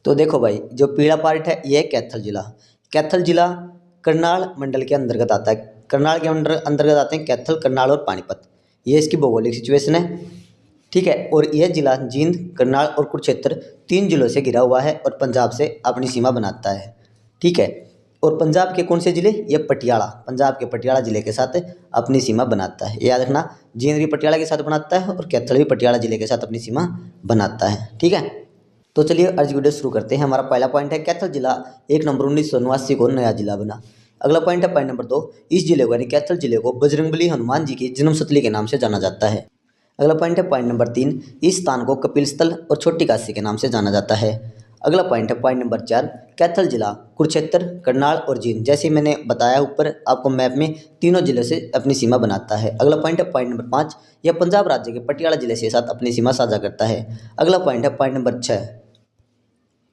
तो देखो भाई, जो पीला पार्ट है ये है कैथल जिला। कैथल जिला करनाल मंडल के अंतर्गत आता है। करनाल के अंतर्गत आते हैं कैथल, करनाल और पानीपत। ये इसकी भौगोलिक सिचुएशन है, ठीक है। और यह जिला जींद, करनाल और कुरुक्षेत्र 3 जिलों से घिरा हुआ है और पंजाब से अपनी सीमा बनाता है, ठीक है। और पंजाब के कौन से जिले? ये पटियाला, पंजाब के पटियाला जिले के साथ अपनी सीमा बनाता है। याद रखना, जींद भी पटियाला के साथ बनाता है और कैथल भी पटियाला जिले के साथ अपनी सीमा बनाता है, ठीक है। तो चलिए आज वीडियो शुरू करते हैं। हमारा पहला पॉइंट है कैथल जिला 1 नवंबर 1989 को नया जिला बना। अगला पॉइंट है पॉइंट नंबर 2, इस जिले को यानी कैथल जिले को बजरंगबली हनुमान जी की जन्मस्थली के नाम से जाना जाता है। अगला पॉइंट है पॉइंट नंबर 3, इस स्थान को कपिल स्थल और छोटी काशी के नाम से जाना जाता है। अगला पॉइंट है पॉइंट नंबर 4, कैथल जिला कुरुक्षेत्र, करनाल और जींद, जैसे मैंने बताया ऊपर आपको मैप में, तीनों जिले से अपनी सीमा बनाता है। अगला पॉइंट है पॉइंट नंबर 5, यह पंजाब राज्य के पटियाला जिले के साथ अपनी सीमा साझा करता है। अगला पॉइंट है पॉइंट नंबर 6,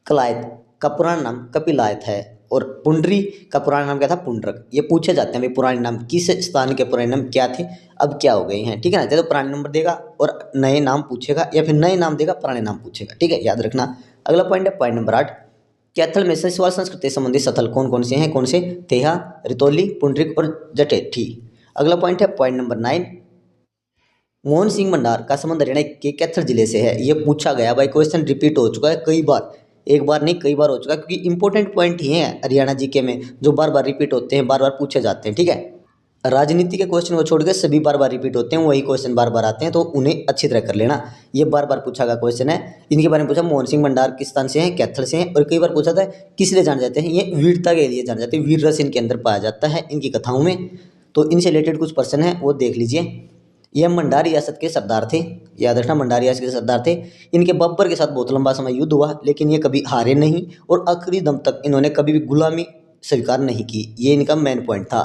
कलायत का पुराना नाम कपिलायत है और पुंडरी का पुराना नाम क्या था? पुंडरक। ये पूछे जाते हैं भाई पुराने नाम, किस स्थान के पुराने नाम क्या थे, अब क्या हो गए हैं, ठीक है ना। तो पुराने नंबर देगा और नए नाम पूछेगा, या फिर नए नाम देगा पुराने नाम पूछेगा, ठीक है, याद रखना। अगला पॉइंट है पॉइंट नंबर 8, कैथल में सवाल संस्कृति संबंधित स्थल कौन कौन से हैं? कौन से? तेहा, रितौली, पुंडरिक और जटेठी। अगला पॉइंट है पॉइंट नंबर 9, मोहन सिंह भंडार का संबंध हरियाणा के कैथल जिले से है। ये पूछा गया भाई, क्वेश्चन रिपीट हो चुका है कई बार, एक बार नहीं कई बार हो चुका है, क्योंकि इंपॉर्टेंट पॉइंट ही हैं हरियाणा जीके में जो बार बार रिपीट होते हैं, बार बार पूछे जाते हैं, ठीक है। राजनीति के क्वेश्चन को छोड़ के सभी बार बार रिपीट होते हैं, वही क्वेश्चन बार बार आते हैं, तो उन्हें अच्छी तरह कर लेना। ये बार बार पूछा गया क्वेश्चन है। इनके बारे में पूछा, मोहन सिंह भंडार किस स्थान से हैं? कैथल से हैं। और कई बार पूछा था किस लिए जाने जाते हैं? ये वीरता के लिए जाने जाते हैं, वीर रस इनके अंदर पाया जाता है इनकी कथाओं में। तो इनसे रिलेटेड कुछ प्रश्न है वो देख लीजिए। यह मंडार रियासत के सरदार थे, याद रखना, मंडार रियासत के सरदार थे। इनके बब्बर के साथ बहुत लंबा समय युद्ध हुआ, लेकिन ये कभी हारे नहीं और आखिरी दम तक इन्होंने कभी भी गुलामी स्वीकार नहीं की। ये इनका मेन पॉइंट था।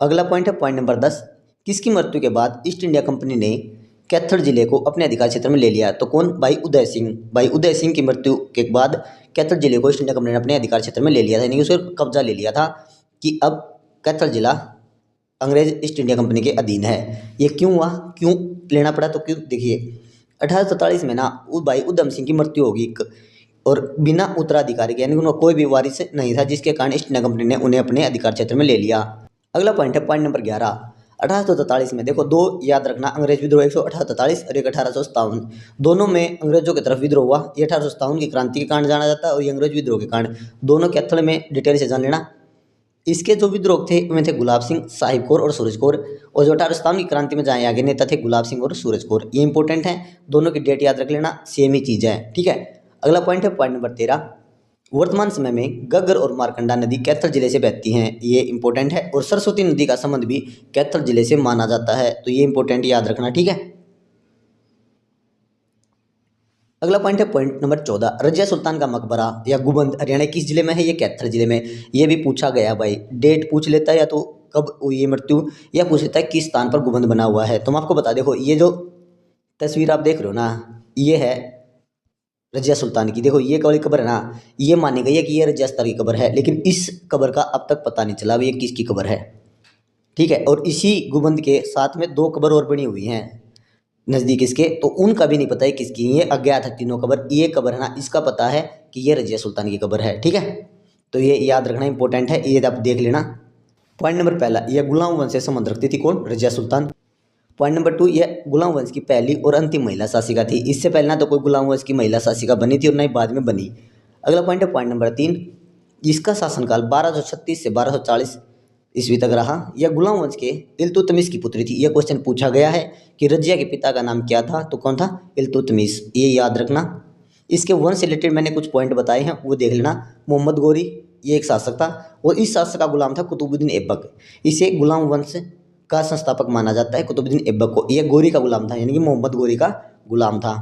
अगला पॉइंट है पॉइंट नंबर 10, किसकी मृत्यु के बाद ईस्ट इंडिया कंपनी ने कैथल जिले को अपने अधिकार क्षेत्र में ले लिया? तो कौन? भाई उदय सिंह। भाई उदय सिंह की मृत्यु के बाद कैथल जिले को ईस्ट इंडिया कंपनी ने अपने अधिकार क्षेत्र में ले लिया था, यानी उसे कब्जा ले लिया था कि अब कैथल जिला अंग्रेज ईस्ट इंडिया कंपनी के अधीन है। ये क्यों हुआ, क्यों लेना पड़ा? तो क्यों, देखिए 1847 में ना भाई उधम सिंह की मृत्यु होगी और बिना उत्तराधिकारी के, यानी उन्होंने कोई भी वारिस नहीं था, जिसके कारण ईस्ट इंडिया कंपनी ने उन्हें अपने अधिकार क्षेत्र में ले लिया। अगला पॉइंट है पॉइंट नंबर 11, 1843 में देखो दो याद रखना अंग्रेज विद्रोह, 1843 और एक 1857, दोनों में अंग्रेजों की तरफ विद्रोह हुआ। ये 1857 की क्रांति के कारण जाना जाता है और ये अंग्रेज विद्रोह के कारण, दोनों कैथल में डिटेल से जान लेना। इसके जो विद्रोह थे उनमें थे गुलाब सिंह, साहिब कौर और सूरज कौर। और जो 1857 की क्रांति में जाए आगे नेता थे गुलाब सिंह और सूरज कौर। ये इंपॉर्टेंट है, दोनों की डेट याद रख लेना, सेम ही चीज़ है, ठीक है। अगला पॉइंट है पॉइंट नंबर 13, वर्तमान समय में गग्गर और मारकंडा नदी कैथल जिले से बहती हैं। ये इंपॉर्टेंट है। और सरस्वती नदी का संबंध भी कैथल जिले से माना जाता है, तो ये इंपॉर्टेंट याद रखना, ठीक है। अगला पॉइंट है पॉइंट नंबर 14, रजिया सुल्तान का मकबरा या गुबंद हरियाणा किस जिले में है? ये कैथल जिले में। ये भी पूछा गया भाई, डेट पूछ लेता है या तो कब हुई ये मृत्यु, या पूछ लेता है किस स्थान पर गुबंद बना हुआ है। तो मैं आपको बता, देखो ये जो तस्वीर आप देख रहे हो ना, ये है रजिया सुल्तान की। देखो ये वाली कब्र है ना, ये मानी गई है कि ये रजिया सुल्तान की कब्र है, लेकिन इस कब्र का अब तक पता नहीं चला ये किसकी कब्र है, ठीक है। और इसी गुबंद के साथ में 2 कब्र और बनी हुई हैं नज़दीक इसके, तो उनका भी नहीं पता है किसकी। ये अज्ञात है तीनों कब्र। ये कब्र है ना, इसका पता है कि ये रजिया सुल्तान की कब्र है, ठीक है। तो ये याद रखना इंपॉर्टेंट है, ये आप देख लेना। पॉइंट नंबर पहला, यह गुलाम वंश से संबंध रखती थी, कौन? रजिया सुल्तान। पॉइंट नंबर 2, यह गुलाम वंश की पहली और अंतिम महिला शासिका थी। इससे पहले ना तो कोई गुलाम वंश की महिला शासिका बनी थी और ना ही बाद में बनी। अगला पॉइंट है पॉइंट नंबर 3, इसका शासनकाल 1236 से 1240 ईस्वी तक रहा। यह गुलाम वंश के इल्तुतमिश की पुत्री थी। यह क्वेश्चन पूछा गया है कि रजिया के पिता का नाम क्या था? तो कौन था? इल्तुतमिश। ये याद रखना। इसके वंश से रिलेटेड मैंने कुछ पॉइंट बताए हैं, वो देख लेना। मोहम्मद गोरी ये एक शासक था और इस शासक का गुलाम था कुतुबुद्दीन ऐबक। इसे गुलाम वंश का संस्थापक माना जाता है, कुतुबुद्दीन ऐबक को। यह गोरी का गुलाम था, यानी कि मोहम्मद गोरी का गुलाम था,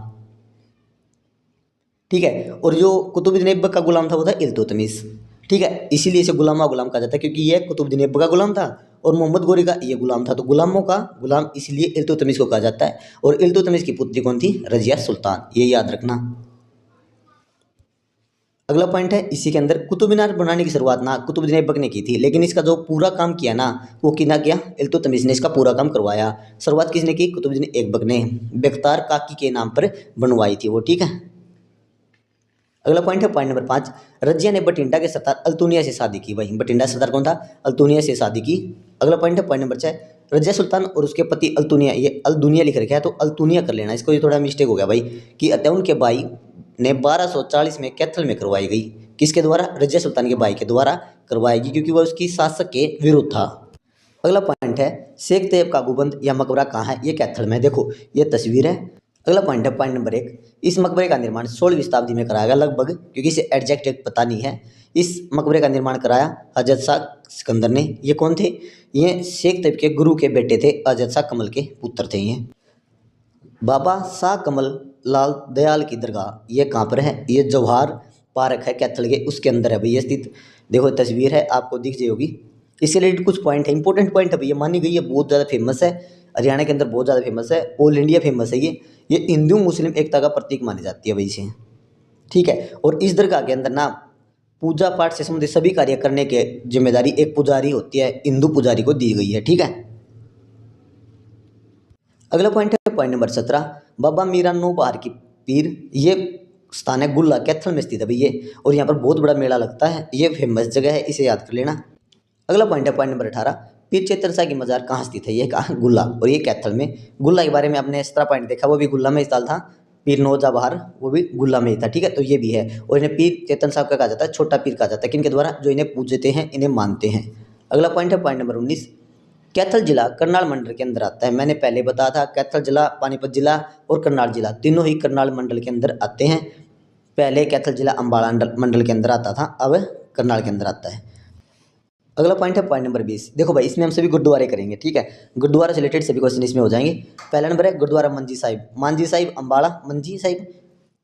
ठीक है। और जो कुतुबुद्दीन ऐबक का गुलाम था वो था इल्तुतमिश, ठीक है। इसीलिए इसे गुलाम कहा जाता है, क्योंकि यह कुतुबुद्दीन ऐबक का गुलाम था और मोहम्मद गोरी का ये गुलाम था। तो गुलामों का गुलाम इसलिए इल्तुतमिश को कहा जाता है। और इल्तुतमिश की पुत्री कौन थी? रजिया सुल्तान। ये याद रखना। अगला पॉइंट है इसी के अंदर, कुतुब मीनार बनाने की शुरुआत ना कुतुबुद्दीन ऐबक ने की थी, लेकिन इसका जो पूरा काम किया ना वो किना किया? इल्तुतमिश ने इसका पूरा काम करवाया। शुरुआत किसने की? कुतुबुद्दीन ऐबक ने। बेख्तार काकी के नाम पर बनवाई थी वो, ठीक है। अगला पॉइंट है पॉइंट नंबर 5, रजिया ने बठिंडा के सरदार अल्तुनिया से शादी की। भाई बठिंडा सरदार कौन था? अल्तुनिया से शादी की। अगला पॉइंट है पॉइंट नंबर 6, रजिया सुल्तान और उसके पति अल्तुनिया, ये अल्दुनिया लिख रखा है तो अल्तुनिया कर लेना इसको, ये थोड़ा मिस्टेक हो गया भाई, कि अतः उनके भाई ने 1240 में कैथल में करवाई गई। किसके द्वारा? रजिया सुल्तान के भाई के द्वारा करवाएगी, क्योंकि वह उसकी शासक के विरुद्ध था। अगला पॉइंट है शेख तैयब का गुबंद या मकबरा कहाँ है? ये कैथल में। देखो ये तस्वीर है। अगला पॉइंट है पॉइंट नंबर 1, इस मकबरे का निर्माण 16वीं शताब्दी में कराया गया लगभग, क्योंकि इसे एग्जैक्ट पता नहीं है। इस मकबरे का निर्माण कराया हजरत शाह सिकंदर ने। ये कौन थे? ये शेख तैयब के गुरु के बेटे थे, हजरत शाह कमल के पुत्र थे ये। बाबा शाह कमल लाल दयाल की दरगाह ये कहाँ पर है? ये जवाहर पार्क है कैथल के, उसके अंदर है भैया स्थित। देखो तस्वीर है, आपको दिख जाएगी। इससे रिलेटेड कुछ पॉइंट है, इंपॉर्टेंट पॉइंट है भैया, मानी गई है, बहुत ज़्यादा फेमस है, हरियाणा के अंदर बहुत ज़्यादा फेमस है, ऑल इंडिया फेमस है ये हिंदू मुस्लिम एकता का प्रतीक मानी जाती है भाई से, ठीक है। और इस दरगाह के अंदर ना पूजा पाठ से संबंधित सभी कार्य करने की जिम्मेदारी एक पुजारी होती है, हिंदू पुजारी को दी गई है, ठीक है। अगला पॉइंट है पॉइंट नंबर 17, बाबा मीरा नो बहार की पीर, ये स्थान है गुल्ला कैथल में स्थित है भैया, और यहाँ पर बहुत बड़ा मेला लगता है, ये फेमस जगह है, इसे याद कर लेना। अगला पॉइंट है पॉइंट नंबर 18, पीर चेतन शाह की मजार कहाँ स्थित है? ये कहाँ? गुल्ला, और ये कैथल में। गुल्ला के बारे में आपने 17 पॉइंट देखा, वो भी गुल्ला में स्थल था। पीर नौजा बहार वो भी गुल्ला में ही था, ठीक है, तो ये भी है। और इन्हें पीर चेतन साहब का कहा जाता है, छोटा पीर कहा जाता है, किनके द्वारा? जो इन्हें पूजते हैं, इन्हें मानते हैं। अगला पॉइंट है पॉइंट नंबर 19, कैथल जिला करनाल मंडल के अंदर आता है। मैंने पहले बताया था कैथल जिला, पानीपत जिला और करनाल जिला तीनों ही करनाल मंडल के अंदर आते हैं। पहले कैथल जिला अम्बाला मंडल के अंदर आता था, अब करनाल के अंदर आता है। अगला पॉइंट है पॉइंट नंबर 20, देखो भाई इसमें हम सभी गुरुद्वारे करेंगे, ठीक है, गुरुद्वारा से रिलेटेड सभी क्वेश्चन इसमें हो जाएंगे। पहला नंबर है गुरुद्वारा मंजी साहिब, मांझी साहिब अम्बाला, मंजी साहिब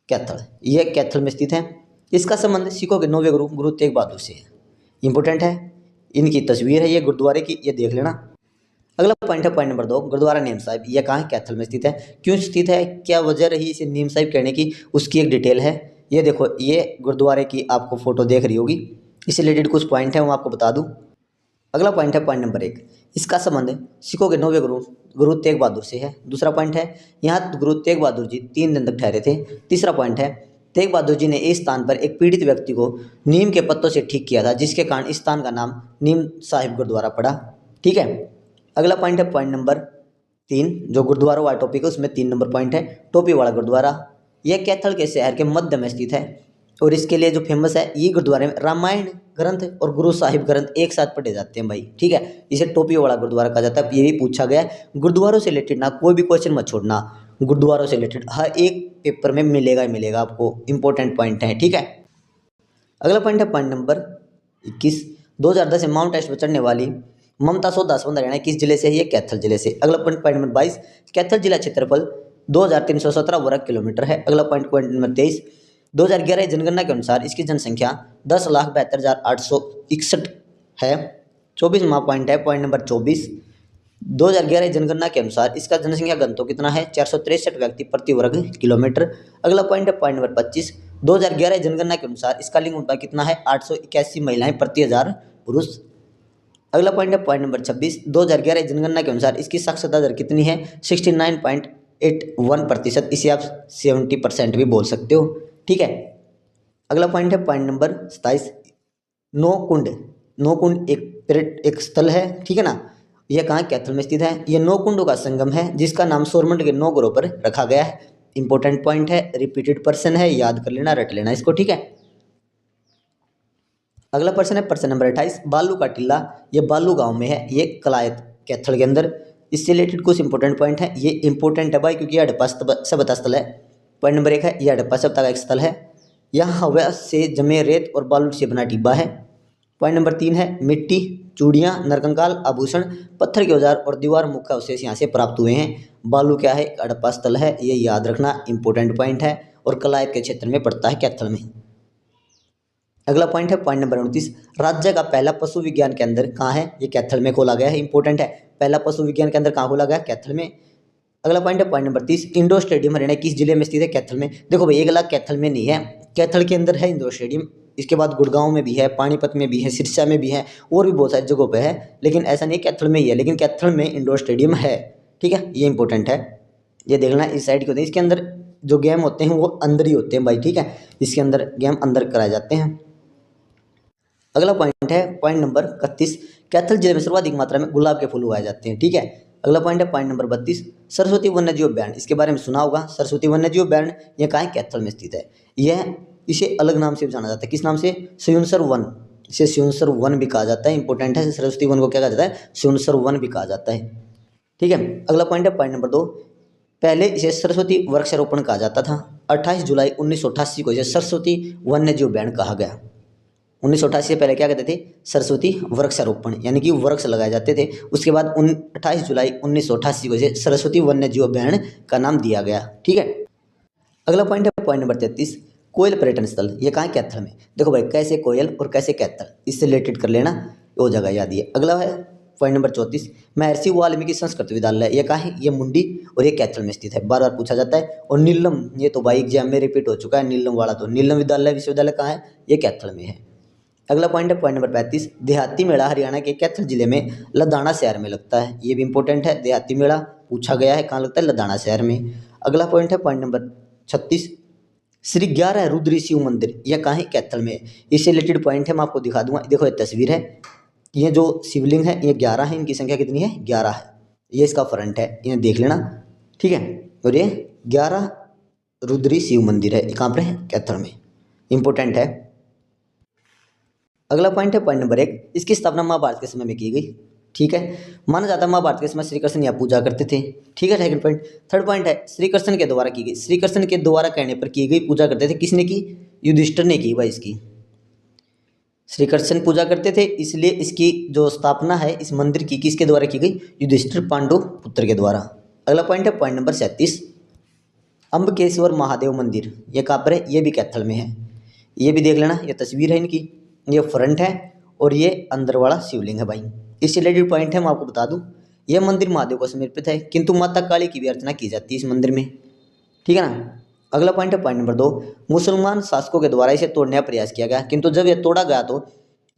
कैथल, ये कैथल में स्थित है। इसका संबंध सिखों के 9वें गुरु गुरु तेग बहादुर से है, इंपॉर्टेंट है। इनकी तस्वीर है ये गुरुद्वारे की, ये देख लेना। अगला पॉइंट है पॉइंट नंबर 2, गुरुद्वारा नीम साहिब, यह कहाँ है? कैथल में स्थित है। क्यों स्थित है, क्या वजह रही इसे नीम साहिब कहने की, उसकी एक डिटेल है। ये देखो ये गुरुद्वारे की आपको फोटो देख रही होगी, इससे रिलेटेड कुछ पॉइंट है वो आपको बता दूं। अगला पॉइंट है पॉइंट नंबर 1, इसका संबंध सिखों के 9वें गुरु गुरु तेग बहादुर से है। दूसरा पॉइंट है यहाँ गुरु तेग बहादुर जी 3 दिन तक ठहरे थे। तीसरा पॉइंट है तेग बहादुर जी ने इस स्थान पर एक पीड़ित व्यक्ति को नीम के पत्तों से ठीक किया था, जिसके कारण इस स्थान का नाम नीम साहिब गुरुद्वारा पड़ा, ठीक है। अगला पॉइंट है पॉइंट नंबर 3, जो गुरुद्वारा वाला टॉपिक है उसमें 3 नंबर पॉइंट है टोपी वाला गुरुद्वारा, यह कैथल के शहर के मध्य में स्थित है, और इसके लिए जो फेमस है ये गुरुद्वारे में रामायण ग्रंथ और गुरु साहिब ग्रंथ एक साथ पढ़े जाते हैं भाई, ठीक है। इसे टोपी वाला गुरुद्वारा कहा जाता है। ये भी पूछा गया है, गुरुद्वारों से रिलेटेड ना कोई भी क्वेश्चन मत छोड़ना, गुरुद्वारों से रिलेटेड हर एक पेपर में मिलेगा ही मिलेगा आपको, इंपॉर्टेंट पॉइंट है, ठीक है। अगला पॉइंट है पॉइंट नंबर 21, 2010 से माउंट एवरेस्ट पर चढ़ने वाली ममता सोदा संबंध हरियाणा किस जिले से है? ये कैथल जिले से। अगला पॉइंट नंबर 22, कैथल जिला क्षेत्रफल 2317 वर्ग किलोमीटर है। अगला पॉइंट नंबर 23, 2011 जनगणना के अनुसार इसकी जनसंख्या 10,72,861 है। 24वां पॉइंट है पॉइंट नंबर 24, 2011 जनगणना के अनुसार इसका जनसंख्या घनत्व कितना है? 463 व्यक्ति प्रति वर्ग किलोमीटर। अगला पॉइंट है पॉइंट नंबर 25, 2011 जनगणना के अनुसार इसका लिंग अनुपात कितना है? 881 महिलाएं प्रति 1000 पुरुष। अगला पॉइंट है पॉइंट नंबर 26, 2011 जनगणना के अनुसार इसकी साक्षरता दर कितनी है? 69.81%, इसे आप 70% भी बोल सकते हो, ठीक है। अगला पॉइंट है पॉइंट नंबर 27, नौकुंड। नौकुंड एक स्थल है, ठीक है ना, यह कहाँ कैथल में स्थित है। यह 9 कुंडों का संगम है, जिसका नाम सौरमंडल के 9 ग्रहों पर रखा गया है। इंपॉर्टेंट पॉइंट है, रिपीटेड पर्सन है, याद कर लेना, रट लेना इसको, ठीक है। अगला पर्सन है पर्सन नंबर 28, बालू का टीला, ये बालू गांव में है, ये कलायत कैथल के अंदर। इससे रिलेटेड कुछ इंपॉर्टेंट पॉइंट है, ये इंपॉर्टेंट है भाई क्योंकि यह हड़प्पा सभ्यता स्थल है। पॉइंट नंबर 1 है यह हड़प्पा सभ्यता का एक स्थल है, यहाँ हवा से जमे रेत और बालू से बना टिब्बा है। पॉइंट नंबर 3 है मिट्टी, चूड़ियाँ, नरकंकाल, आभूषण, पत्थर के औजार और दीवार मुख्य अवशेष यहाँ से प्राप्त हुए हैं। बालू क्या है? हड़प्पा स्थल है, ये याद रखना, इंपॉर्टेंट पॉइंट है, और कलायत के क्षेत्र में पड़ता है कैथल में। अगला पॉइंट है पॉइंट नंबर 29, राज्य का पहला पशु विज्ञान केंद्र कहाँ है? ये कैथल में खोला गया है, इंपॉर्टेंट है, पहला पशु विज्ञान केंद्र कहाँ खोला गया? कैथल में। अगला पॉइंट है point number 30, indoor stadium Haryana किस जिले में स्थित है? कैथल में। देखो भाई, एक लाख कैथल में नहीं है, कैथल के अंदर है इंडोर स्टेडियम, इसके बाद गुड़गांव में भी है, पानीपत में भी है, सिरसा में भी है, और भी बहुत सारी जगहों पे है, लेकिन ऐसा नहीं कैथल में ही है, लेकिन कैथल में इंडोर स्टेडियम है, ठीक है, ये इंपॉर्टेंट है, ये देखना इस साइड को। इसके अंदर जो गेम होते हैं वो अंदर ही होते हैं भाई, ठीक है, इसके अंदर गेम अंदर कराए जाते हैं। अगला पॉइंट है पॉइंट नंबर 31, कैथल जिले में सर्वाधिक मात्रा में गुलाब के फूल उगाए जाते हैं, ठीक है। अगला पॉइंट है पॉइंट नंबर 32, सरस्वती वन्यजीव अभ्यारण्य, इसके बारे में सुना होगा। सरस्वती वन्यजीव अभ्यारण्य यह कहाँ है, कैथल में स्थित है। यह इसे अलग नाम से भी जाना जाता है, किस नाम से, सुयुनसर वन, इसे सुयुनसर वन भी कहा जाता है। इंपॉर्टेंट है, सरस्वती वन को क्या कहा जाता है, सुयुनसर वन भी कहा जाता है, ठीक है। अगला पॉइंट है पॉइंट नंबर 2, पहले इसे सरस्वती वृक्षारोपण कहा जाता था। 28 जुलाई 1988 को इसे सरस्वती वन्यजीव अभ्यारण्य कहा गया। 1988 से पहले क्या कहते थे, सरस्वती वृक्षारोपण, यानी कि वृक्ष लगाए जाते थे। उसके बाद 28 जुलाई 1988 को इसे सरस्वती वन्यजीव अभ्यारण्य का नाम दिया गया, ठीक है। अगला पॉइंट है पॉइंट नंबर 33, कोयल पर्यटन स्थल, ये कहाँ है, कैथल में। देखो भाई, कैसे कोयल और कैसे कैथल, इससे रिलेटेड कर लेना, वो जगह याद है। अगला है पॉइंट नंबर 34, महर्षि वाल्मीकि संस्कृत विद्यालय, ये कहाँ है, ये मुंडी और ये कैथल में स्थित है, बार बार पूछा जाता है। और नीलम, ये तो भाई एग्जाम में रिपीट हो चुका है, नीलम वाला, तो नीलम विद्यालय विश्वविद्यालय कहाँ है, ये कैथल में है। अगला पॉइंट है पॉइंट नंबर 35, देहाती मेला हरियाणा के कैथल जिले में लदाना शहर में लगता है, ये भी इंपॉर्टेंट है। देहाती मेला पूछा गया है, कहाँ लगता है, लदाना शहर में। अगला पॉइंट है पॉइंट नंबर 36, श्री 11 रुद्री शिव मंदिर, यह कहाँ है, कैथल में। इससे रिलेटेड पॉइंट है, मैं आपको दिखा दूंगा। देखो ये तस्वीर है, ये जो शिवलिंग है ये 11 है, इनकी संख्या कितनी है, 11 है। ये इसका फ्रंट है, इन्हें देख लेना, ठीक है। और ये 11 रुद्री शिव मंदिर है, ये कहाँ पर है, कैथल में, इंपॉर्टेंट है। अगला पॉइंट है पॉइंट नंबर 1, इसकी स्थापना महाभारत के समय में की गई, ठीक है। माना जाता है महाभारत के समय श्री कृष्ण यहाँ पूजा करते थे, ठीक है। सेकंड पॉइंट, थर्ड पॉइंट है श्री कृष्ण के द्वारा की गई, श्री कृष्ण के द्वारा कहने पर की गई, पूजा करते थे, किसने की, युधिष्ठिर ने की भाई इसकी। श्री कृष्ण पूजा करते थे, इसलिए इसकी जो स्थापना है इस मंदिर की किसके द्वारा की गई, युधिष्ठिर पांडु पुत्र के द्वारा। अगला पॉइंट है पॉइंट नंबर 37, अम्बकेश्वर महादेव मंदिर, ये कहाँ पर है, ये भी कैथल में है, ये भी देख लेना। ये तस्वीर है इनकी, ये फ्रंट है और ये अंदर वाला शिवलिंग है भाई। इससे रिलेटेड पॉइंट है, मैं आपको बता दूं, यह मंदिर महादेव को समर्पित है, किंतु माता काली की भी अर्चना की जाती है इस मंदिर में, ठीक है ना। अगला पॉइंट है पॉइंट नंबर 2, मुसलमान शासकों के द्वारा इसे तोड़ने का प्रयास किया गया, किंतु जब यह तोड़ा गया तो,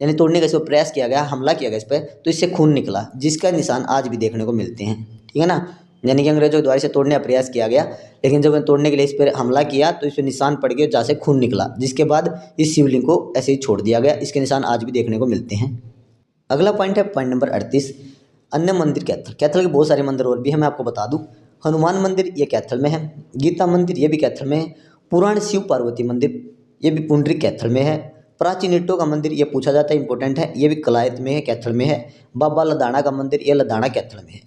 यानी तोड़ने का इसको प्रयास किया गया, हमला किया गया इस पर, तो इससे खून निकला, जिसका निशान आज भी देखने को मिलते हैं, ठीक है ना। यानी कि अंग्रेजों के द्वारा इसे तोड़ने का प्रयास किया गया, लेकिन जब तोड़ने के लिए इस पर हमला किया तो इस पर निशान पड़ गए जहाँ से खून निकला, जिसके बाद इस शिवलिंग को ऐसे ही छोड़ दिया गया, इसके निशान आज भी देखने को मिलते हैं। अगला पॉइंट है पॉइंट नंबर 38, अन्य मंदिर कैथल, कैथल के बहुत सारे मंदिर और भी हैं, मैं आपको बता दूं। हनुमान मंदिर ये कैथल में है, गीता मंदिर ये भी कैथल में है, पुराण शिव पार्वती मंदिर ये भी पुंडरी कैथल में है, प्राचीन ईंटों का मंदिर ये पूछा जाता है, इंपॉर्टेंट है, ये भी कलायत में है, कैथल में है। बाबा लदाना का मंदिर ये लदाना कैथल में है,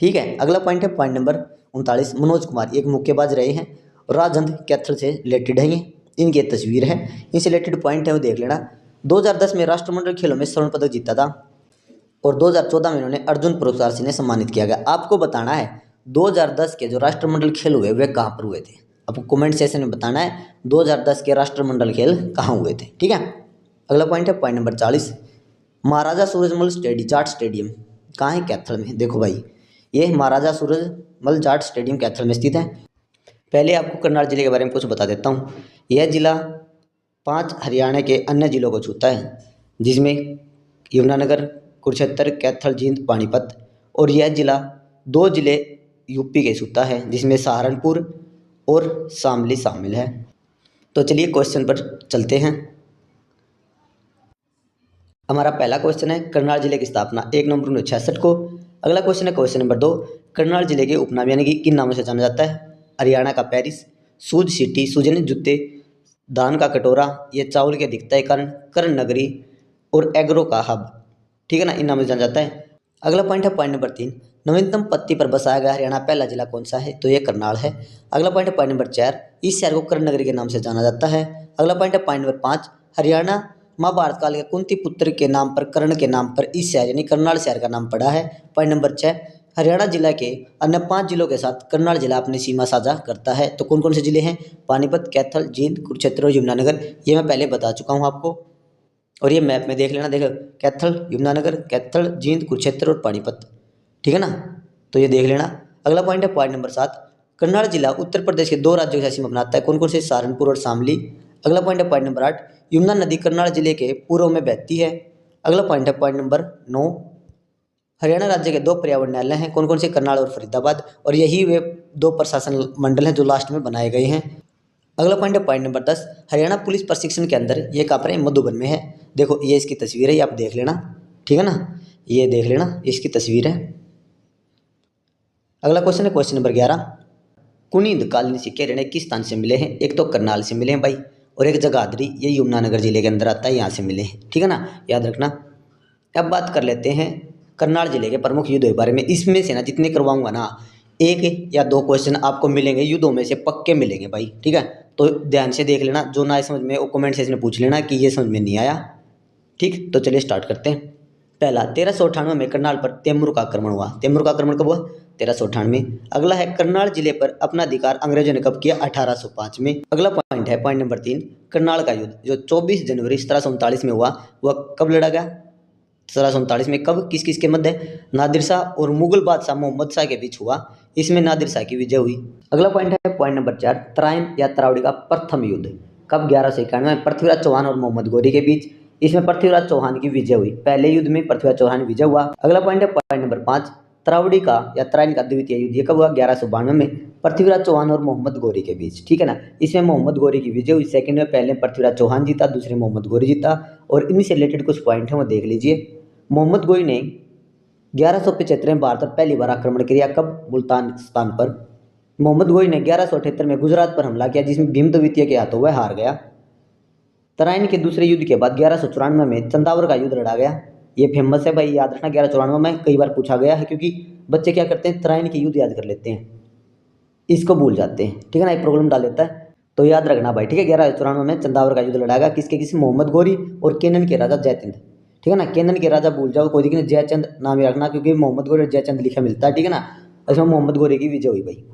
ठीक है। अगला पॉइंट है पॉइंट नंबर 39, मनोज कुमार एक मुक्केबाज रहे हैं, राजंद कैथल से रिलेटेड है, ये इनकी एक तस्वीर है, इनसे रिलेटेड पॉइंट है वो देख लेना। 2010 में राष्ट्रमंडल खेलों में स्वर्ण पदक जीता था और 2014 में इन्होंने अर्जुन पुरस्कार से सम्मानित किया गया। आपको बताना है 2010 के जो राष्ट्रमंडल खेल हुए वे कहाँ पर हुए थे, आपको कमेंट सेक्शन में बताना है 2010 के राष्ट्रमंडल खेल कहाँ हुए थे, ठीक है। अगला पॉइंट है पॉइंट नंबर 40, महाराजा सूरजमल जाट स्टेडियम कहाँ है, कैथल में। देखो भाई, ये महाराजा सूरजमल जाट स्टेडियम कैथल में स्थित है। पहले आपको करनाल जिले के बारे में कुछ बता देता हूँ। यह जिला 5 हरियाणा के अन्य जिलों को छूता है, जिसमें यमुनानगर, कुरुक्षेत्र, कैथल, जींद, पानीपत, और यह जिला 2 जिले यूपी के छूता है, जिसमें सहारनपुर और शामली शामिल है। तो चलिए क्वेश्चन पर चलते हैं। हमारा पहला क्वेश्चन है करनाल जिले की स्थापना 1 नवंबर 1966 को। अगला क्वेश्चन है क्वेश्चन नंबर 2, करनाल जिले के उपनाम यानी कि किन नामों से जाना जाता है, हरियाणा का पेरिस, सूज सिटी, सुजन जूते, धान का कटोरा, ये चावल की अधिकता के कारण, कर्ण नगरी और एग्रो का हब, ठीक है ना, इन नामों से जाना जाता है। अगला पॉइंट है पॉइंट नंबर 3, नवीनतम पत्ती पर बसाया गया हरियाणा पहला जिला कौन सा है, तो ये करनाल है। अगला पॉइंट है पॉइंट नंबर 4, इस शहर को कर्ण नगरी के नाम से जाना जाता है। अगला पॉइंट है पॉइंट नंबर 5, हरियाणा महाभारत काल के कुंती पुत्र के नाम पर, कर्ण के नाम पर इस शहर यानी करनाल शहर का नाम पड़ा है। पॉइंट नंबर 6, हरियाणा जिला के अन्य 5 जिलों के साथ करनाल जिला अपनी सीमा साझा करता है। तो कौन कौन से जिले हैं, पानीपत, कैथल, जींद, कुरुक्षेत्र और यमुनानगर, ये मैं पहले बता चुका हूँ आपको, और ये मैप में देख लेना, देखो कैथल, यमुनानगर, कैथल, जींद, कुरुक्षेत्र और पानीपत, ठीक है ना, तो ये देख लेना। अगला पॉइंट है पॉइंट नंबर 7, करनाल जिला उत्तर प्रदेश के 2 राज्यों की सीमा बनाता है, कौन कौन से, सहारनपुर और शामली। अगला पॉइंट है पॉइंट नंबर 8, यमुना नदी करनाल जिले के पूर्व में बहती है। अगला पॉइंट है पॉइंट नंबर 9, हरियाणा राज्य के दो पर्यावरण न्यायालय हैं, कौन कौन से? करनाल और फरीदाबाद, और यही वे दो प्रशासन मंडल हैं जो लास्ट में बनाए गए हैं। अगला पॉइंट है पॉइंट नंबर 10, हरियाणा पुलिस प्रशिक्षण केंद्र ये कहाँ पर है? मधुबन में है। देखो ये इसकी तस्वीर है, ये आप देख लेना, ठीक है ना, ये देख लेना, इसकी तस्वीर है। अगला क्वेश्चन है क्वेश्चन नंबर 11, कुनीद कालीन सिक्के हरियाणा किस स्थान से मिले हैं? एक तो करनाल से मिले हैं भाई, और एक जगाधरी, ये यमुनानगर जिले के अंदर आता है, यहाँ से मिले हैं, ठीक है ना, याद रखना। अब बात कर लेते हैं करनाल जिले के प्रमुख युद्धों के बारे में। इसमें से ना जितने करवाऊंगा ना, एक या दो क्वेश्चन आपको मिलेंगे, युद्धों में से पक्के मिलेंगे भाई, ठीक है। तो ध्यान से देख लेना, जो ना समझ में वो कमेंट सेक्शन में पूछ लेना कि ये समझ में नहीं आया, ठीक। तो चलिए स्टार्ट करते हैं। पहला, 1398 में करनाल पर तैमूर का आक्रमण हुआ। तैमूर का आक्रमण कब हुआ? 1398। अगला है करनाल जिले पर अपना अधिकार अंग्रेजों ने कब किया? 1805 में। अगला पॉइंट है पॉइंट नंबर 3, करनाल का युद्ध जो 24 जनवरी 1739 में हुआ, वह कब लड़ा गया? 1739 में। कब? किस किस के मध्य? नादिर शाह और मुगल बादशाह मोहम्मद शाह के बीच हुआ। इसमें नादिर शाह की विजय हुई। अगला पॉइंट है पॉइंट नंबर 4, तराइन या तरावड़ी का प्रथम युद्ध कब? 1191 में, पृथ्वीराज चौहान और मोहम्मद गौरी के बीच। इसमें पृथ्वीराज चौहान की विजय हुई। पहले युद्ध में पृथ्वीराज चौहान विजय हुआ। अगला पॉइंट है पॉइंट नंबर 5, तरावड़ी का या तराइन का द्वितीय युद्ध ये कब हुआ? 1192 में, पृथ्वीराज चौहान और मोहम्मद गौरी के बीच, ठीक है ना। इसमें मोहम्मद गौरी की विजय हुई। सेकंड में पहले पृथ्वीराज चौहान जीता, दूसरे मोहम्मद गौरी जीता। और इनसे रिलेटेड कुछ पॉइंट है वो देख लीजिए। मोहम्मद गौरी ने 1175 में भारत पर पहली बार आक्रमण किया। कब? मुल्तान स्थान पर। मोहम्मद गौरी ने 1178 में गुजरात पर हमला किया, जिसमें भीम द्वितीय के हाथों वह हार गया। तराइन के दूसरे युद्ध के बाद 1194 में चंदावर का युद्ध लड़ा गया। ये फेमस है भाई, याद रखना। 1194 में कई बार पूछा गया है, क्योंकि बच्चे क्या करते हैं, तराइन के युद्ध याद कर लेते हैं, इसको भूल जाते हैं, ठीक है ना, एक प्रॉब्लम डाल देता है। तो याद रखना भाई, ठीक है। 1194 में चंदावर का युद्ध लड़ा गया, किसके? किसी मोहम्मद गौरी और केनन के राजा जयचंद, ठीक है ना। केनन के राजा भूल जाओ, कोई दिक्कत नहीं, जयचंद नाम ही रखना, क्योंकि मोहम्मद गौरी और जयचंद लिखा मिलता है, ठीक है ना। इसमें मोहम्मद गौरी की विजय हुई भाई।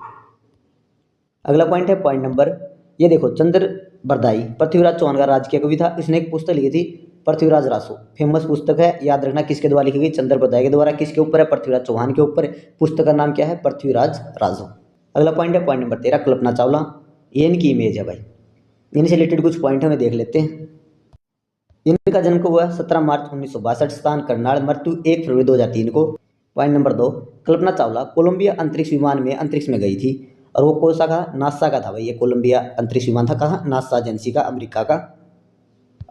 अगला पॉइंट है पॉइंट नंबर, ये देखो, चंद्र बरदाई पृथ्वीराज चौहान का राजकीय कवि था। इसने एक पुस्तक लिखी थी, पृथ्वीराज रासो, फेमस पुस्तक है, याद रखना। किसके द्वारा लिखी गई? चंद्र बरदाई के द्वारा। किसके ऊपर है? पृथ्वीराज चौहान के ऊपर। पुस्तक का नाम क्या है? पृथ्वीराज रासो। अगला पॉइंट है पॉइंट नंबर 13, कल्पना चावला, ये इनकी इमेज है भाई। इनसे रिलेटेड कुछ पॉइंट हमें देख लेते हैं। इनका जन्म कब हुआ? 17 मार्च 1962, स्थान करनाल, मृत्यु 1 फरवरी 2003 को। Point number 2, Kalpana Chawla Colombia अंतरिक्ष विमान में अंतरिक्ष में गई थी, और वो कौन सा का? नासा का था भाई, ये कोलंबिया अंतरिक्ष विमान था। कहाँ? नासा एजेंसी का, अमेरिका का।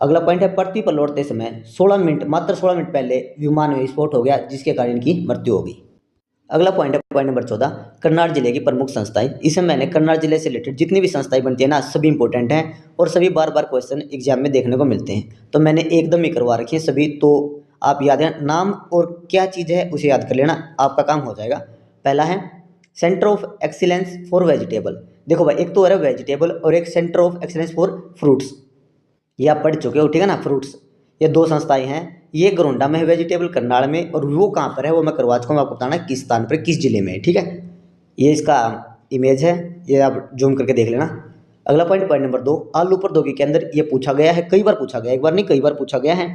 अगला पॉइंट है पृथ्वी पर लौटते समय 16 मिनट, मात्र 16 मिनट पहले विमान में विस्फोट हो गया, जिसके कारण इनकी मृत्यु हो गई। अगला पॉइंट है पॉइंट नंबर 14, करनाल जिले की प्रमुख संस्थाएं। इसमें मैंने करनाल जिले से रिलेटेड जितनी भी संस्थाएं बनती है ना, सभी इंपॉर्टेंट हैं, और सभी बार बार क्वेश्चन एग्जाम में देखने को मिलते हैं। तो मैंने एकदम ही करवा रखी है सभी, तो आप याद है नाम और क्या चीज़ है उसे याद कर लेना, आपका काम हो जाएगा। पहला है centre of excellence for vegetable. देखो भाई, एक तो है वेजिटेबल और एक centre of excellence for fruits, ये आप पढ़ चुके हो, ठीक है ना। फ्रूट्स, ये दो संस्थाएं हैं। ये गरोंडा में है वेजिटेबल, करनाल में, और वो कहाँ पर है वो मैं करवा चुका हूँ, आपको बताना किस स्थान पर, किस जिले में है, ठीक है। ये इसका इमेज है, ये आप जूम करके देख लेना। अगला पॉइंट पॉइंट नंबर 2, आलू प्रौद्योगिकी के अंदर ये पूछा गया है, कई बार पूछा गया, एक बार नहीं कई बार पूछा गया है।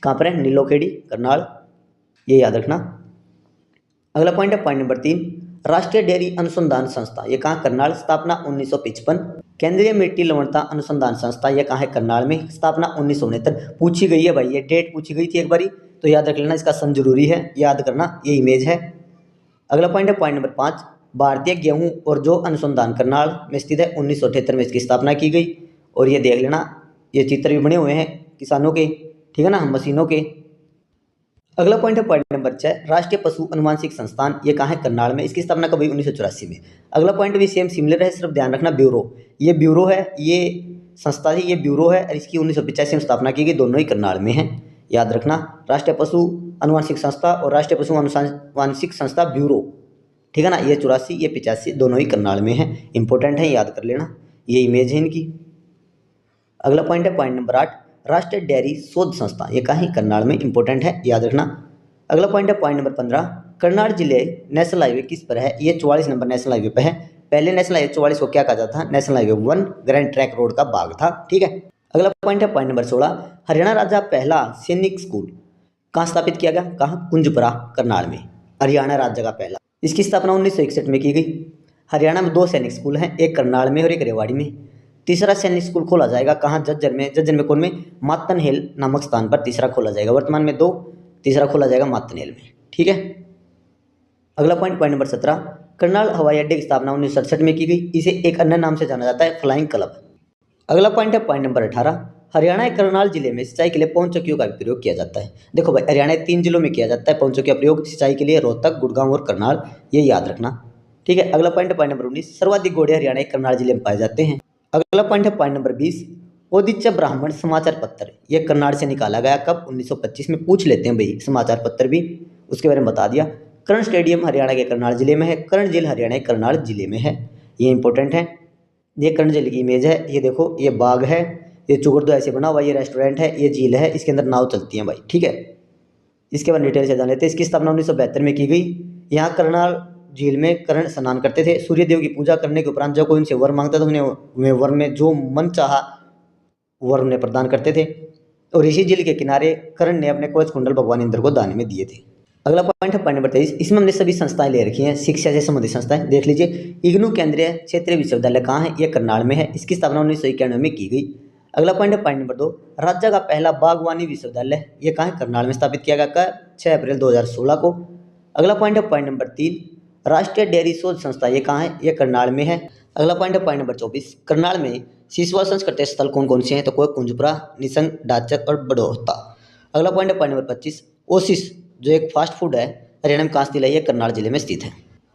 कहाँ पर है? नीलोखेड़ी, करनाल, ये याद रखना। अगला पॉइंट है पॉइंट नंबर 3, राष्ट्रीय डेयरी अनुसंधान संस्था, ये कहाँ? करनाल, स्थापना 1955। केंद्रीय मिट्टी लवणता अनुसंधान संस्था, ये कहाँ है? करनाल में, स्थापना 1969। पूछी गई है भाई, ये डेट पूछी गई थी एक बारी, तो याद रख लेना, इसका सन जरूरी है, याद करना, ये इमेज है। अगला पॉइंट है पॉइंट नंबर 5, भारतीय गेहूं और जौ अनुसंधान करनाल में स्थित है, 1978 में इसकी स्थापना की गई। और ये देख लेना, ये चित्र भी बने हुए हैं किसानों के, ठीक है ना, मशीनों के। अगला पॉइंट है पॉइंट नंबर 6, राष्ट्रीय पशु अनुवांशिक संस्थान, ये कहाँ है? करनाल में, इसकी स्थापना कब हुई? 1984 में। अगला पॉइंट भी सेम सिमिलर है, सिर्फ ध्यान रखना ब्यूरो, ये ब्यूरो है, ये संस्था थी, ये ब्यूरो है, और इसकी 1985 में स्थापना की गई, दोनों ही करनाल में है, याद रखना। राष्ट्रीय पशु अनुवांशिक संस्था और राष्ट्रीय पशु अनुवांशिक संस्था ब्यूरो, ठीक है ना। ये 84, ये 85, दोनों ही करनाल में है, इंपॉर्टेंट है, याद कर लेना, ये इमेज है इनकी। अगला पॉइंट है पॉइंट नंबर 8, राष्ट्रीय डेयरी शोध संस्था, ये कहीं करनाल में, इंपॉर्टेंट है, याद रखना। अगला पॉइंट है पॉइंट नंबर 15, करनाल जिले नेशनल हाईवे किस पर है? ये 44 नंबर नेशनल हाईवे पर है। पहले नेशनल हाईवे 44 को क्या कहा जाता था? National highway 1 grand track road का भाग था, ठीक है। अगला पॉइंट है पॉइंट नंबर 16, हरियाणा राज्य पहला सैनिक स्कूल कहाँ स्थापित किया गया? कहाँ? कुंजपुरा, करनाल में, हरियाणा राज्य का पहला। इसकी स्थापना 1961 में की गई। हरियाणा में 2 सैनिक स्कूल हैं, एक करनाल में और एक रेवाड़ी में। तीसरा सैनिक स्कूल खोला जाएगा कहाँ? जज्जर में। जज्जर में कौन में? मातनहेल नामक स्थान पर तीसरा खोला जाएगा। वर्तमान में 2, तीसरा खोला जाएगा मातनहेल में। ठीक है। अगला पॉइंट नंबर 17, करनाल हवाई अड्डे की स्थापना 1967 में की गई। इसे एक अन्य नाम से जाना जाता है, फ्लाइंग क्लब। अगला पॉइंट है पॉइंट नंबर 18, हरियाणा के करनाल जिले में सिंचाई के लिए पवनचक्कियों का भी प्रयोग किया जाता है। देखो भाई, हरियाणा के 3 जिलों में किया जाता है पवनचक्की का प्रयोग सिंचाई के लिए, रोहतक, गुड़गांव और करनाल, ये याद रखना। ठीक है। अगला पॉइंट है पॉइंट नंबर 19, सर्वाधिक घोड़े हरियाणा के करनाल जिले में पाए जाते हैं। अगला पॉइंट है पॉइंट नंबर 20, ओदिच्चा ब्राह्मण समाचार पत्र, ये करनाल से निकाला गया, कब? 1925 में। पूछ लेते हैं भाई समाचार पत्र भी, उसके बारे में बता दिया। कर्ण स्टेडियम हरियाणा के करनाल जिले में है, कर्ण झील हरियाणा के करनाल जिले में है, ये इंपॉर्टेंट है। ये कर्ण झील की इमेज है, ये देखो, ये बाग है, ये चुगरदो ऐसे बना हुआ, ये रेस्टोरेंट है, ये झील है, इसके अंदर नाव चलती है भाई। ठीक है। इसके बाद डिटेल से जान लेते हैं। इसकी स्थापना 1972 में की गई। यहाँ करनाल झील में कर्ण स्नान करते थे। सूर्यदेव की पूजा करने के उपरांत जो कोई उनसे वर मांगता था, उन्हें वर में जो मन चाहा वर उन्हें प्रदान करते थे। और इसी झील के किनारे कर्ण ने अपने कवच कुंडल भगवान इंद्र को दान में दिए थे। अगला पॉइंट है पॉइंट नंबर 23, इसमें हमने सभी संस्थाएं ले रखी हैं, शिक्षा से संबंधित संस्थाएं, देख लीजिए। इग्नू केंद्रीय क्षेत्रीय विश्वविद्यालय कहाँ है? यह करनाल में है। इसकी स्थापना 1991 में की गई। अगला पॉइंट है पॉइंट नंबर 2, राज्य का पहला बागवानी विश्वविद्यालय, ये कहाँ है? करनाल में स्थापित किया गया, कब? 6 अप्रैल 2016 को। अगला पॉइंट है पॉइंट नंबर 3, राष्ट्रीय डेयरी शोध संस्था, ये कहाँ है? ये करनाल में है। अगला पॉइंट है पॉइंट नंबर 24, करनाल में शिशुआ संस्कृत स्थल कौन कौन से हैं? तो कोई कुंजपुरा, निसंग, डाचक और बड़ौता। अगला पॉइंट है पॉइंट नंबर 25, ओसिस जो एक फास्ट फूड है, हरियाणा में कहाँ स्थित है? ये करनाल जिले में स्थित है।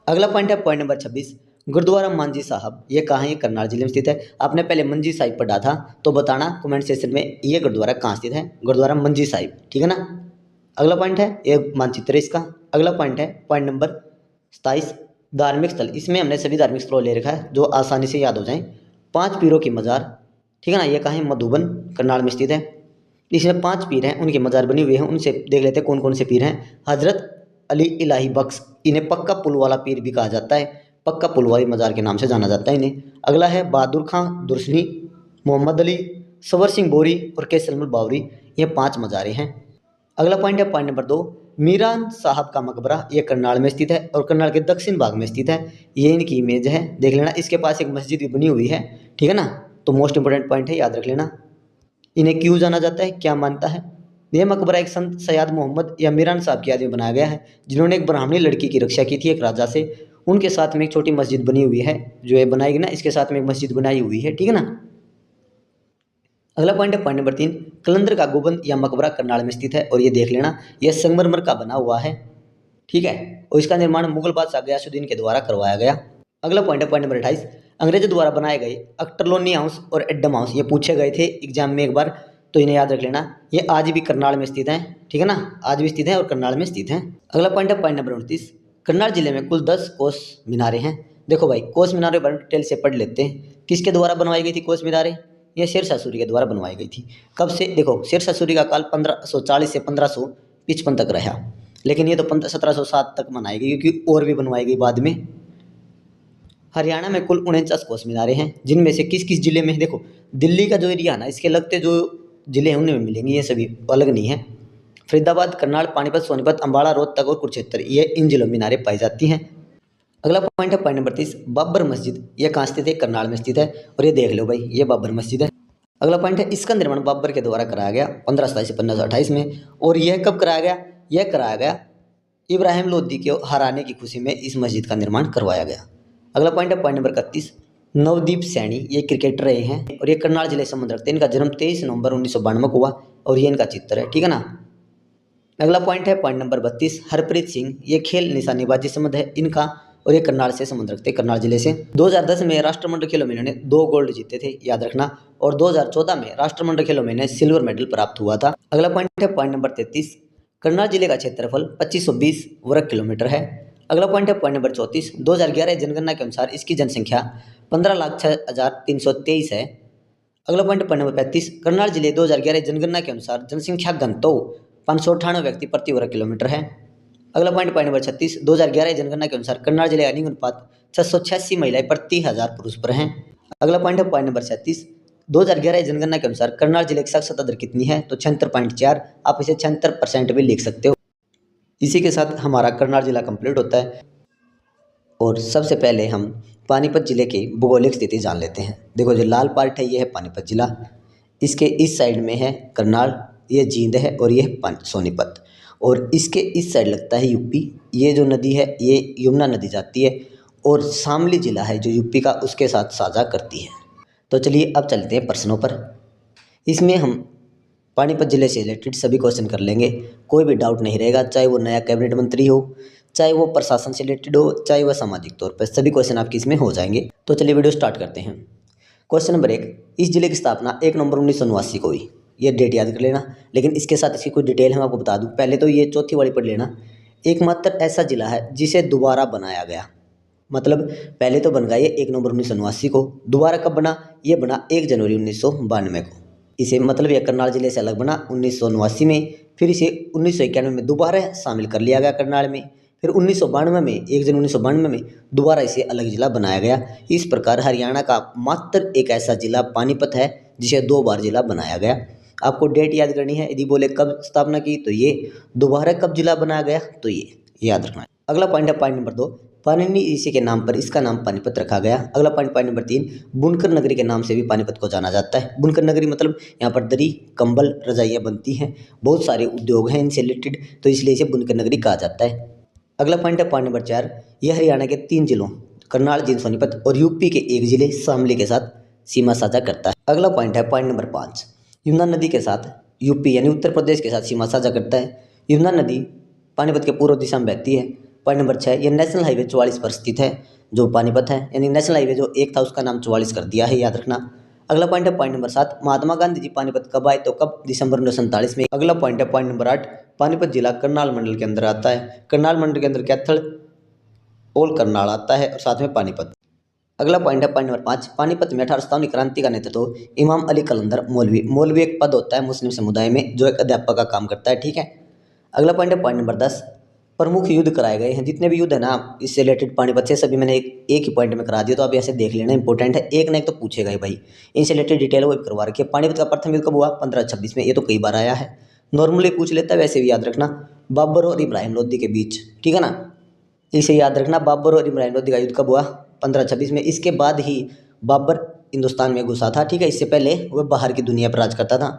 अगला पॉइंट है पॉइंट नंबर 26, गुरुद्वारा मांझी साहब, ये कहाँ है? ये करनाल जिले में स्थित है। आपने पहले मंजी साहिब पढ़ा था, तो बताना कमेंट सेक्शन में ये गुरुद्वारा कहाँ स्थित है, गुरुद्वारा मंजी साहिब, ठीक है ना। अगला पॉइंट है, ये मानचित्र है इसका। अगला पॉइंट है पॉइंट नंबर 27, धार्मिक स्थल, इसमें हमने सभी धार्मिक स्थलों ले रखा है जो आसानी से याद हो जाएं। 5 पीरों की मजार, ठीक है ना, ये कहाँ है? मधुबन, करनाल में स्थित है। इसमें 5 पीर हैं, उनकी मजार बनी हुई है, उनसे देख लेते हैं कौन कौन से पीर हैं। हजरत अली इलाही बख्श, इन्हें पक्का पुल वाला पीर भी कहा जाता है, पक्का पुल वाली मजार के नाम से जाना जाता है इन्हें। अगला है बहादुर खां दुर्सनी, मोहम्मद अली, सवर सिंह बोरी और कैसरमल बावरी, ये 5 मजारें हैं। अगला पॉइंट है पॉइंट नंबर 2, मीरान साहब का मकबरा, ये करनाल में स्थित है और करनाल के दक्षिण भाग में स्थित है, ये इनकी इमेज है, देख लेना। इसके पास एक मस्जिद भी बनी हुई है, ठीक है ना। तो मोस्ट इंपोर्टेंट पॉइंट है, याद रख लेना। इन्हें क्यों जाना जाता है, क्या मानता है? यह मकबरा एक संत सैयद मोहम्मद या मीरान साहब की याद में बनाया गया है, जिन्होंने एक ब्राह्मणी लड़की की रक्षा की थी एक राजा से। उनके साथ में एक छोटी मस्जिद बनी हुई है, जो ये बनाएगी ना, इसके साथ में एक मस्जिद बनाई हुई है, ठीक है ना। अगला पॉइंट है पॉइंट नंबर 3, कलंदर का गुंबद या मकबरा करनाल में स्थित है और ये देख लेना, यह संगमरमर का बना हुआ है, ठीक है। और इसका निर्माण मुगल बादशाह गयासुद्दीन के द्वारा करवाया गया। अगला पॉइंट है पॉइंट नंबर 28, अंग्रेजों द्वारा बनाए गए अक्टरलोनी हाउस और एडम हाउस, ये पूछे गए थे एग्जाम में एक बार, तो इन्हें याद रख लेना। ये आज भी करनाल में स्थित हैं, ठीक है ना, आज भी स्थित हैं और करनाल में स्थित हैं। अगला पॉइंट है पॉइंट नंबर 29, करनाल जिले में कुल 10 कोस मीनारें हैं। देखो भाई, कोस मीनारें पर डिटेल से पढ़ लेते हैं। किसके द्वारा बनवाई गई थी कोस मीनारें? ये शेरशाह सूरी के द्वारा बनवाई गई थी। कब से? देखो, शेरशाह सूरी का काल 1540 से 1555 तक रहा, लेकिन ये तो 1707 तक बनाई गई, क्योंकि और भी बनवाई गई बाद में। हरियाणा में कुल 49 कोस मीनारें हैं, जिनमें से किस किस जिले में? देखो, दिल्ली का जो एरिया है ना, इसके लगते जो जिले हैं उनमें मिलेंगे, ये सभी अलग नहीं है। फरीदाबाद, करनाल, पानीपत, सोनीपत, अम्बाड़ा, रोहतक और कुरुक्षेत्र, ये इन जिलों में मीनारें पाई जाती हैं। अगला पॉइंट है पॉइंट नंबर 30, बाबर मस्जिद, ये कहाँ स्थित है? करनाल में स्थित है और ये देख लो भाई, ये बाबर मस्जिद है। अगला पॉइंट है, इसका निर्माण बाबर के द्वारा कराया गया 1527 से 1528 में। और यह कब कराया गया? यह कराया गया इब्राहिम लोदी के हराने की खुशी में इस मस्जिद का निर्माण करवाया गया। अगला पॉइंट है पॉइंट नंबर 31, नवदीप सैनी, ये क्रिकेटर रहे हैं और ये करनाल जिले से संबंध रखते हैं। इनका जन्म 23 नवंबर 1992 को हुआ और ये इनका चित्र है, ठीक है ना। अगला पॉइंट है पॉइंट नंबर 32, हरप्रीत सिंह, ये खेल निशानेबाजी संबंध है इनका और ये करनाल से संबंध रखते हैं, करनाल जिले से। 2010 में राष्ट्रमंडल खेलों में इन्होंने 2 गोल्ड जीते थे, याद रखना। और 2014 में राष्ट्रमंडल खेलों में इन्हें सिल्वर मेडल प्राप्त हुआ था। अगला पॉइंट है पॉइंट नंबर 33, करनाल जिले का क्षेत्रफल 2520 वर्ग किलोमीटर है। अगला पॉइंट है पॉइंट नंबर 34, 2011 जनगणना के अनुसार इसकी जनसंख्या 15,06,323 है। अगला पॉइंट नंबर 35, करनाल जिले 2011 जनगणना के अनुसार जनसंख्या घनत्व 598 व्यक्ति प्रति वर्ग किलोमीटर है। अगला पॉइंट नंबर 36, 2011 जनगणना के अनुसार करनाल जिले का लिंग अनुपात 686 महिलाएं प्रति 1000 पुरुष पर हैं। अगला पॉइंट है पॉइंट नंबर 37, 2011 जनगणना के अनुसार करनाल जिले की साक्षरता दर कितनी है? तो 76.4, आप इसे 76% भी लिख सकते हो। इसी के साथ हमारा करनाल जिला कंप्लीट होता है। और सबसे पहले हम पानीपत जिले की भौगोलिक स्थिति जान लेते हैं। देखो, जो लाल पार्ट है ये है पानीपत जिला, इसके इस साइड में है करनाल, ये जींद है और ये है सोनीपत। और इसके इस साइड लगता है यूपी। ये जो नदी है ये यमुना नदी जाती है और शामली जिला है जो यूपी का उसके साथ साझा करती है। तो चलिए अब चलते हैं प्रश्नों पर। इसमें हम पानीपत जिले से रिलेटेड सभी क्वेश्चन कर लेंगे, कोई भी डाउट नहीं रहेगा, चाहे वो नया कैबिनेट मंत्री हो, चाहे वो प्रशासन से रिलेटेड हो, चाहे वह सामाजिक तौर पर, सभी क्वेश्चन आपके इसमें हो जाएंगे। तो चलिए वीडियो स्टार्ट करते हैं। क्वेश्चन नंबर 1, इस जिले की स्थापना 1 नवंबर 1989 को हुई। ये डेट याद कर लेना, लेकिन इसके साथ इसकी कुछ डिटेल हम आपको बता दूं। पहले तो ये चौथी वाली पढ़ लेना। एकमात्र ऐसा जिला है जिसे दोबारा बनाया गया, मतलब पहले तो बन गया ये 1 नवंबर 1989 को, दोबारा कब बना, ये बना 1 जनवरी 1992 को। इसे मतलब यह करनाल जिले से अलग बना 1989 में, फिर इसे 1991 में दोबारा शामिल कर लिया गया करनाल में, फिर 1992 में 1 जनवरी 1992 में दोबारा इसे अलग जिला बनाया गया। इस प्रकार हरियाणा का मात्र एक ऐसा जिला पानीपत है जिसे 2 बार जिला बनाया गया। आपको डेट याद करनी है, यदि बोले कब स्थापना की तो ये, दोबारा कब जिला बनाया गया तो ये याद रखना है। अगला पॉइंट है पॉइंट नंबर 2, पाणिनि ऋषि के नाम पर इसका नाम पानीपत रखा गया। अगला पॉइंट नंबर 3, बुनकर नगरी के नाम से भी पानीपत को जाना जाता है। बुनकर नगरी मतलब यहाँ पर दरी, कंबल, रजाइयाँ बनती हैं, बहुत सारे उद्योग हैं इनसे रिलेटेड, तो इसलिए इसे बुनकर नगरी कहा जाता है। अगला पॉइंट है पॉइंट नंबर 4, यह हरियाणा के 3 जिलों करनाल, जींद, सोनीपत और यूपी के एक जिले शामली के साथ सीमा साझा करता है। अगला पॉइंट है पॉइंट नंबर 5, यमुना नदी के साथ यूपी यानी उत्तर प्रदेश के साथ सीमा साझा करता है। यमुना नदी पानीपत के पूर्व दिशा में बहती है। पॉइंट नंबर 6, यह नेशनल हाईवे 44 पर स्थित है जो पानीपत है, यानी नेशनल हाईवे जो एक था उसका नाम 44 कर दिया है, याद रखना। अगला पॉइंट है पॉइंट नंबर 7, महात्मा गांधी जी पानीपत कब आए तो कब, दिसंबर 1947 में। अगला पॉइंट है पॉइंट नंबर 8, पानीपत जिला करनाल मंडल के अंदर आता है। करनाल मंडल के अंदर कैथल, ओल करनाल आता है और साथ में पानीपत। अगला पॉइंट है पॉइंट नंबर 5, पानीपत में 1857 क्रांति का नेतृत्व इमाम अली कलंदर मौलवी। मौलवी एक पद होता है मुस्लिम समुदाय में जो एक अध्यापक का काम करता है, ठीक है। अगला पॉइंट है पॉइंट नंबर 10, प्रमुख युद्ध कराए गए हैं। जितने भी युद्ध है ना इससे रिलेटेड पानीपत से, सभी मैंने एक ही पॉइंट में करा दिया, तो आप ऐसे देख लेना, इंपॉर्टेंट है, एक ना एक तो पूछेगा ही भाई। इनसे रिलेटेड डिटेल वो भी करवा रखी है। पानीपत का प्रथम युद्ध कब हुआ, 1526 में, ये तो कई बार आया है, नॉर्मली पूछ लेता है, वैसे भी याद रखना, बाबर और इब्राहिम लोदी के बीच, ठीक है ना, इसे याद रखना। बाबर और इब्राहिम लोदी का युद्ध कब हुआ, 1526 में। इसके बाद ही बाबर हिंदुस्तान में घुसा था, ठीक है, इससे पहले वह बाहर की दुनिया पर राज करता था।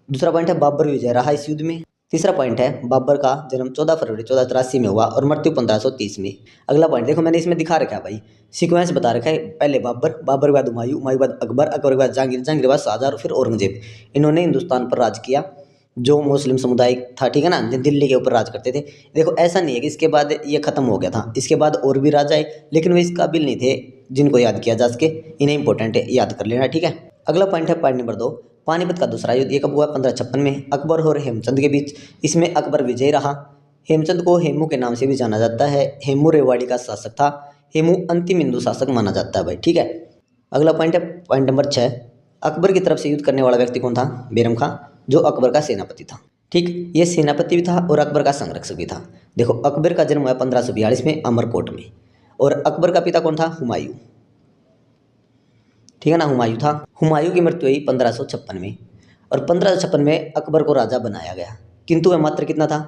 दूसरा पॉइंट है बाबर विजय रहा इस युद्ध में। तीसरा पॉइंट है बाबर का जन्म 14 फरवरी 1483 में हुआ और मृत्यु 1530 में। अगला पॉइंट देखो मैंने इसमें दिखा रखा है भाई, सीक्वेंस बता रखा है, पहले बाबर, बाबर के बाद हुमायूं, हुमायूं के बाद अकबर, अकबर के बाद जहांगीर, जहांगीर के बाद शाहजहां, फिर औरंगजेब। इन्होंने हिंदुस्तान पर राज किया जो मुस्लिम समुदाय था, ठीक है ना, जो दिल्ली के ऊपर राज करते थे। देखो ऐसा नहीं है कि इसके बाद ये खत्म हो गया था, इसके बाद और भी राजा आए, लेकिन वे इस काबिल नहीं थे जिनको याद किया जा सके, इन्हें इंपॉर्टेंट है, याद कर लेना, ठीक है। अगला पॉइंट है पॉइंट नंबर 2, पानीपत का दूसरा युद्ध ये कब हुआ, 1556 में, अकबर और हेमचंद के बीच। इसमें अकबर विजयी रहा। हेमचंद को हेमू के नाम से भी जाना जाता है। हेमू रेवाड़ी का शासक था। हेमू अंतिम हिंदू शासक माना जाता है भाई, ठीक है। अगला पॉइंट है पॉइंट नंबर 6, अकबर की तरफ से युद्ध करने वाला व्यक्ति कौन था, बैरम खां, जो अकबर का सेनापति था, ठीक। ये सेनापति भी था और अकबर का संरक्षक भी था। देखो अकबर का जन्म हुआ 1542 में अमरकोट में, और अकबर का पिता कौन था, हुमायूं, ठीक है ना, हुमायूं था। हुमायूं की मृत्यु हुई 1556 में, और 1556 में अकबर को राजा बनाया गया, किंतु वह मात्र कितना था,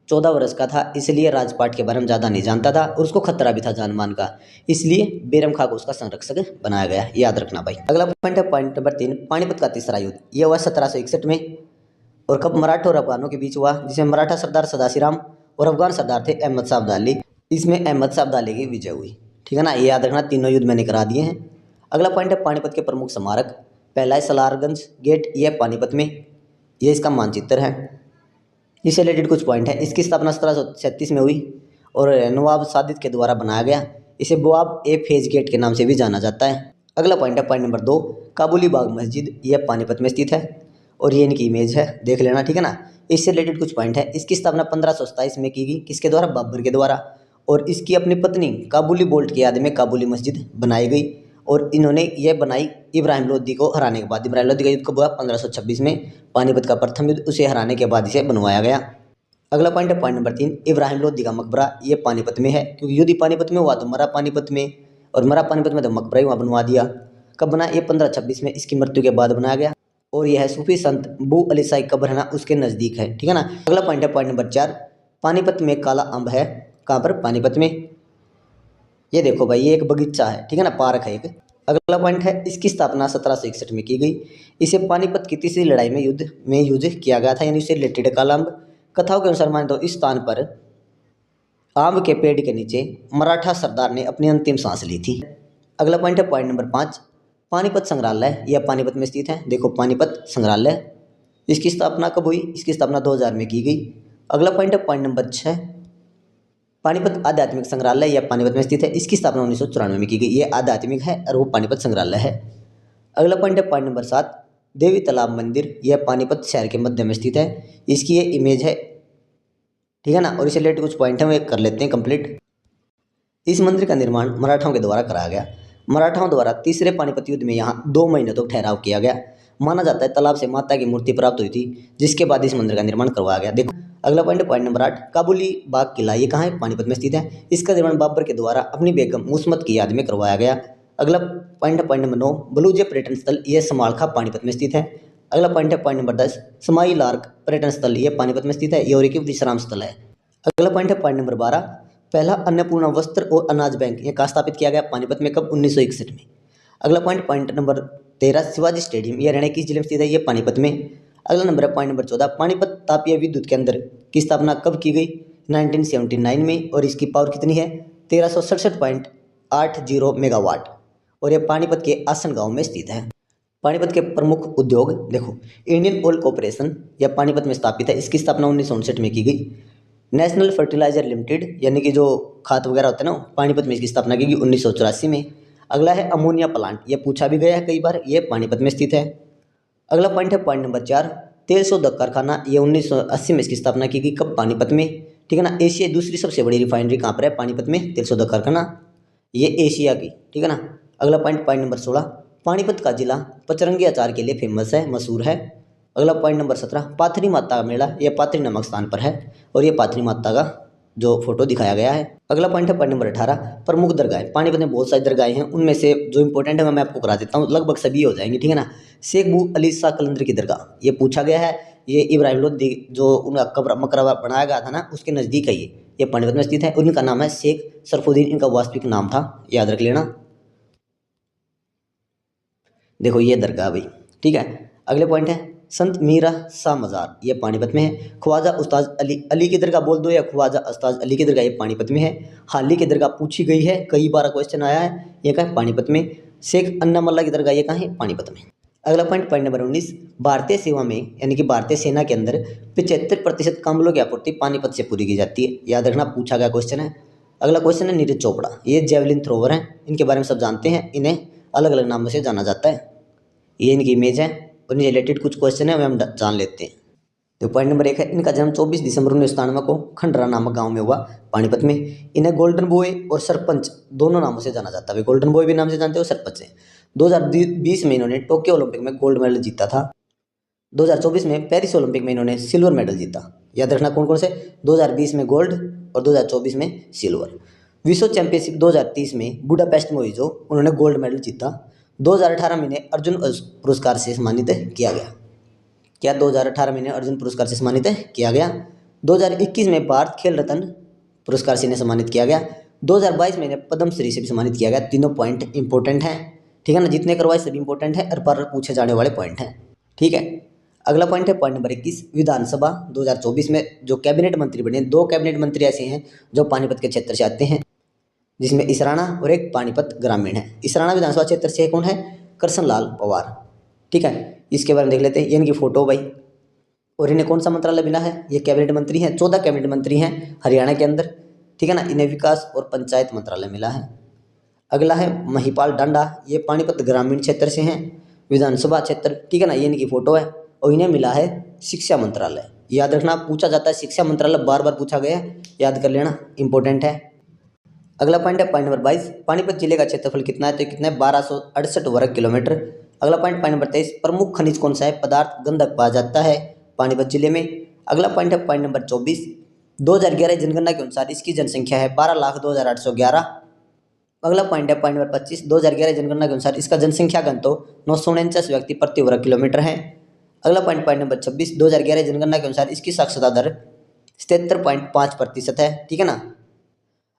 14 वर्ष का था, इसलिए राजपाट के बारे में ज़्यादा नहीं जानता था और उसको खतरा भी था जान मान का, इसलिए बैरम खां को उसका संरक्षक बनाया गया, याद रखना भाई। अगला पॉइंट है पॉइंट नंबर 3, पानीपत का तीसरा युद्ध यह हुआ 1761 में, और कब, मराठा और अफगानों के बीच हुआ, जिसमें मराठा सरदार सदाशिवराम और अफगान सरदार थे अहमद शाह अब्दाली। इसमें अहमद शाह अब्दाली की विजय हुई, ठीक है ना, ये याद रखना, तीनों युद्ध मैंने करा दिए हैं। अगला पॉइंट है पानीपत के प्रमुख स्मारक, पहला है सलारगंज गेट, यह पानीपत में, यह इसका मानचित्र है। इससे रिलेटेड कुछ पॉइंट है, इसकी स्थापना 1737 में हुई और नवाब सादिक के द्वारा बनाया गया। इसे बुआब ए फेज गेट के नाम से भी जाना जाता है। अगला पॉइंट है पॉइंट नंबर 2, काबुली बाग मस्जिद, यह पानीपत में स्थित है और ये इनकी इमेज है, देख लेना, ठीक है ना। इससे रिलेटेड कुछ पॉइंट है, इसकी स्थापना 1527 में की गई, किसके द्वारा, बाबर के द्वारा, और इसकी अपनी पत्नी काबुली बोल्ट की याद में काबुली मस्जिद बनाई गई, और इन्होंने यह बनाई इब्राहिम लोदी को हराने के बाद। इब्राहिम लोदी का युद्ध कब हुआ, 1526 में, पानीपत का प्रथम युद्ध, उसे हराने के बाद इसे बनवाया गया। अगला पॉइंट है पॉइंट नंबर 3, इब्राहिम लोदी का मकबरा, ये पानीपत में है, क्योंकि युद्ध पानीपत में हुआ तो मरा पानीपत में, और मरा पानीपत में तो मकबरा ही वहाँ बनवा दिया। कब बना, ये 1526 में, इसकी मृत्यु के बाद बनाया गया, और यह है सूफी संत बू अली साई कब्र है ना उसके नज़दीक है, ठीक है ना। अगला पॉइंट है पॉइंट नंबर 4, पानीपत में काला अम्ब है, कहाँ पर, पानीपत में, ये देखो भाई, ये एक बगीचा है, ठीक है ना, पार्क है एक। अगला पॉइंट है, इसकी स्थापना 1761 में की गई। इसे पानीपत की तीसरी लड़ाई में यूज किया गया था, यानी उससे रिलेटेड काला अम्ब। कथाओं के अनुसार माने तो इस स्थान पर आम के पेड़ के नीचे मराठा सरदार ने अपनी अंतिम सांस ली थी। अगला पॉइंट है पॉइंट नंबर 5, पानीपत संग्रहालय। यह पानीपत में स्थित है। देखो पानीपत संग्रहालय, इसकी स्थापना कब हुई? इसकी स्थापना 2000 में की गई। अगला पॉइंट है पॉइंट नंबर 6, पानीपत आध्यात्मिक संग्रहालय। यह पानीपत में स्थित है। इसकी स्थापना 1994 में की गई। ये आध्यात्मिक है और वो पानीपत संग्रहालय है। अगला पॉइंट है पॉइंट नंबर 7, देवी तालाब मंदिर। यह पानीपत शहर के मध्य में स्थित है। इसकी ये इमेज है, ठीक है ना। और इसे रिलेटेड कुछ पॉइंट हैं वो कर लेते हैं कंप्लीट। इस मंदिर का निर्माण मराठाओं के द्वारा कराया गया। मराठाओं द्वारा तीसरे पानीपत युद्ध में यहाँ 2 महीने तक ठहराव किया गया। माना जाता है तालाब से माता की मूर्ति प्राप्त हुई थी, जिसके बाद इस मंदिर का निर्माण करवाया गया। देखो अगला पॉइंट है पॉइंट नंबर 8, काबुली बाग किला। ये कहाँ है? पानीपत में स्थित है। इसका निर्माण बाबर के द्वारा अपनी बेगम मुसम्मत की याद में करवाया गया। अगला पॉइंट है पॉइंट नंबर 9, बलूजे पर्यटन स्थल। यह समालखा पानीपत में स्थित है। अगला पॉइंट है पॉइंट नंबर 10, समाई लार्क पर्यटन स्थल। यह पानीपत में स्थित है। ये और एक विश्राम स्थल है। अगला पॉइंट है पॉइंट नंबर 12, पहला अन्नपूर्णा वस्त्र और अनाज बैंक। यह कहाँ स्थापित किया गया? पानीपत में। कब? 1961 में। अगला पॉइंट नंबर 13, शिवाजी स्टेडियम। यह हरियाणा किस जिले में स्थित है? ये पानीपत में। अगला नंबर है पॉइंट नंबर 14, पानीपत तापीय विद्युत केंद्र की स्थापना कब की गई? 1979 में। और इसकी पावर कितनी है? 1367.80 मेगावाट। और यह पानीपत के आसन गांव में स्थित है। पानीपत के प्रमुख उद्योग देखो, इंडियन ऑयल कॉर्पोरेशन यह पानीपत में स्थापित है। इसकी स्थापना 1959 में की गई। नेशनल फर्टिलाइजर लिमिटेड यानी कि जो खाद वगैरह होता है ना, पानीपत में इसकी स्थापना की गई 1984 में। अगला है अमोनिया प्लांट। ये पूछा भी गया है कई बार। ये पानीपत में स्थित है। अगला पॉइंट है पॉइंट नंबर 4, तेल शोधक कारखाना। ये 1980 में इसकी स्थापना की गई। कब? पानीपत में। ठीक है ना। एशिया दूसरी सबसे बड़ी रिफाइनरी कहाँ पर है? पानीपत में, तेल शोधक कारखाना। ये एशिया की, ठीक है ना। अगला पॉइंट नंबर 16, पानीपत का जिला पचरंगी अचार के लिए फेमस है, मशहूर है। अगला पॉइंट नंबर 17, पाथरी माता का मेला। यह पाथरी नामक स्थान पर है और ये पाथरी माता का जो फोटो दिखाया गया है। अगला पॉइंट है पॉइंट नंबर 18, प्रमुख दरगाहें। पानीपत में बहुत सारी दरगाहें हैं, उनमें से जो इंपॉर्टेंट है मैं आपको करा देता हूँ। लगभग सभी हो जाएंगे, ठीक है ना। शेख बू अली शाह कलंदर की दरगाह, ये पूछा गया है। ये इब्राहिम लोधी जो उनका कब्र मकबरा बनाया गया था ना, उसके नज़दीक है ये पानीपत में स्थित है। उनका नाम है शेख सरफुद्दीन, इनका वास्तविक नाम था, याद रख लेना। देखो ये दरगाह भाई, ठीक है। अगले पॉइंट है संत मीरा शाह मज़ार। ये पानीपत में है। ख्वाजा उस्ताद अली की दरगाह बोल दो या ख्वाजा उस्ताद अली की दरगाह, ये पानीपत में है। हाली की दरगाह पूछी गई है, कई बार क्वेश्चन आया है। ये कहाँ है? पानीपत में। शेख अन्नामल्ला की दरगाह, ये कहाँ है? पानीपत में। अगला पॉइंट नंबर 19, भारतीय सेवा में यानी कि भारतीय सेना के अंदर 75% कम्बलों की आपूर्ति पानीपत से पूरी की जाती है। याद रखना, पूछा गया क्वेश्चन है। अगला क्वेश्चन है नीरज चोपड़ा। ये जेवलिन थ्रोवर हैं, इनके बारे में सब जानते हैं। इन्हें अलग अलग नामों से जाना जाता है। ये इनकी इमेज है, उन्हें रिलेटेड कुछ क्वेश्चन है, वे हम जान लेते हैं। तो पॉइंट नंबर 1 है, इनका जन्म 24 दिसंबर 1997 को खंडरा नामक गांव में हुआ, पानीपत में। इन्हें गोल्डन बॉय और सरपंच दोनों नामों से जाना जाता है। गोल्डन बॉय भी नाम से जानते हो, सरपंच है। 2020 में इन्होंने टोक्यो ओलंपिक में गोल्ड मेडल जीता था। 2024 में पेरिस ओलंपिक में इन्होंने सिल्वर मेडल जीता। याद रखना कौन कौन से? 2020 में गोल्ड और 2024 में सिल्वर। विश्व चैंपियनशिप 2030 में बुडापेस्ट में हुई, जो उन्होंने गोल्ड मेडल जीता। 2018 में इन्हें अर्जुन पुरस्कार से सम्मानित किया गया। क्या 2018 में इन्हें अर्जुन पुरस्कार से सम्मानित किया गया। 2021 में भारत खेल रत्न पुरस्कार से इन्हें सम्मानित किया गया। 2022 में इन्हें पद्म श्री से भी सम्मानित किया गया। तीनों पॉइंट इंपॉर्टेंट हैं, ठीक है ना। जितने करवाए सभी इंपॉर्टेंट है और पर पूछे जाने वाले पॉइंट हैं, ठीक है। अगला पॉइंट है पॉइंट नंबर 21, विधानसभा 2024 में जो कैबिनेट मंत्री बने, 2 कैबिनेट मंत्री ऐसे हैं जो पानीपत के क्षेत्र से आते हैं, जिसमें इसराना और एक पानीपत ग्रामीण है। इसराना विधानसभा क्षेत्र से कौन है? कृष्ण लाल पवार, ठीक है। इसके बारे में देख लेते हैं। ये इनकी फोटो भाई। और इन्हें कौन सा मंत्रालय मिला है? ये कैबिनेट मंत्री हैं, 14 कैबिनेट मंत्री हैं हरियाणा के अंदर, ठीक है ना। इन्हें विकास और पंचायत मंत्रालय मिला है। अगला है महिपाल डांडा, ये पानीपत ग्रामीण क्षेत्र से हैं, विधानसभा क्षेत्र, ठीक है ना। ये इनकी फोटो है। और इन्हें मिला है शिक्षा मंत्रालय। याद रखना, पूछा जाता है शिक्षा मंत्रालय, बार बार पूछा गया है, याद कर लेना, इंपॉर्टेंट है। अगला पॉइंट है पॉइंट नंबर 22, पानीपत जिले का क्षेत्रफल कितना है? तो कितना है? 1268 वर्ग किलोमीटर। अगला पॉइंट नंबर 23, प्रमुख खनिज कौन सा है? पदार्थ गंधक पाया जाता है पानीपत जिले में। अगला पॉइंट है पॉइंट नंबर 24, 2011 जनगणना के अनुसार इसकी जनसंख्या है 12,02,811। अगला पॉइंट है पॉइंट नंबर 25, 2011 जनगणना के अनुसार इसका जनसंख्या घन तो 949 व्यक्ति प्रति वर्ग किलोमीटर है। अगला पॉइंट नंबर 26, 2011 जनगणना के अनुसार इसकी साक्षरता दर 77.5% है, ठीक है ना।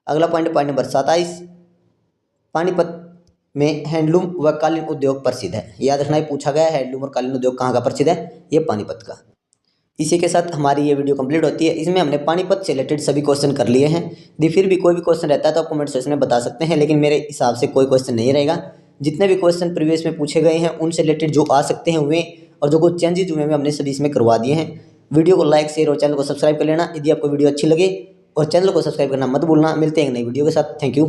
अगला पॉइंट नंबर 27, पानीपत में हैंडलूम व कालीन उद्योग प्रसिद्ध है। याद रखना, ये पूछा गया है, हैंडलूम और कालीन उद्योग कहाँ का प्रसिद्ध है? ये पानीपत का। इसी के साथ हमारी ये वीडियो कंप्लीट होती है। इसमें हमने पानीपत से रिलेटेड सभी क्वेश्चन कर लिए हैं। यदि फिर भी कोई भी क्वेश्चन रहता है तो आप कमेंट सेक्शन में बता सकते हैं, लेकिन मेरे हिसाब से कोई क्वेश्चन नहीं रहेगा। जितने भी क्वेश्चन प्रीवियस में पूछे गए हैं उनसे रिलेटेड जो आ सकते हैं वे, और जो कुछ चेंजेज हुए हैं हमने सभी इसमें करवा दिए हैं। वीडियो को लाइक, शेयर और चैनल को सब्सक्राइब कर लेना यदि आपको वीडियो अच्छी लगे, और चैनल को सब्सक्राइब करना मत भूलना। मिलते हैं एक नई वीडियो के साथ। Thank you.